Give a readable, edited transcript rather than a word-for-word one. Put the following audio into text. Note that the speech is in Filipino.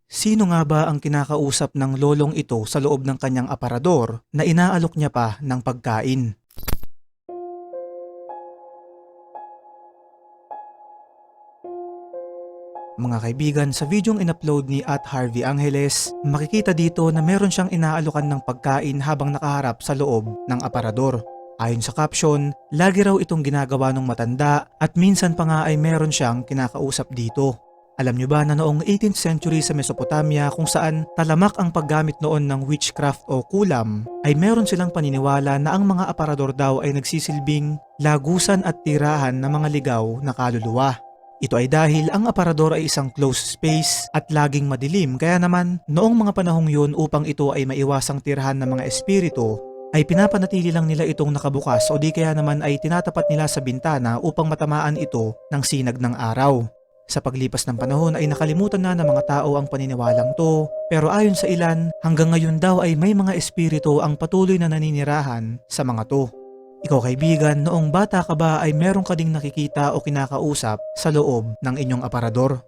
Sino nga ba ang kinakausap ng lolong ito sa loob ng kanyang aparador na inaalok niya pa ng pagkain? Mga kaibigan, sa videong in-upload ni @Harvey Angeles, makikita dito na meron siyang inaalokan ng pagkain habang nakaharap sa loob ng aparador. Ayon sa caption, lagi raw itong ginagawa ng matanda at minsan pa nga ay meron siyang kinakausap dito. Alam nyo ba na noong 18th century sa Mesopotamia kung saan talamak ang paggamit noon ng witchcraft o kulam, ay meron silang paniniwala na ang mga aparador daw ay nagsisilbing lagusan at tirahan ng mga ligaw na kaluluwa. Ito ay dahil ang aparador ay isang closed space at laging madilim, kaya naman noong mga panahong yun upang ito ay maiwasang tirahan ng mga espiritu ay pinapanatili lang nila itong nakabukas o di kaya naman ay tinatapat nila sa bintana upang matamaan ito ng sinag ng araw. Sa paglipas ng panahon ay nakalimutan na ng mga tao ang paniniwalang to, pero ayon sa ilan hanggang ngayon daw ay may mga espiritu ang patuloy na naninirahan sa mga to. Ikaw kaibigan, noong bata ka ba ay meron ka ding nakikita o kinakausap sa loob ng inyong aparador?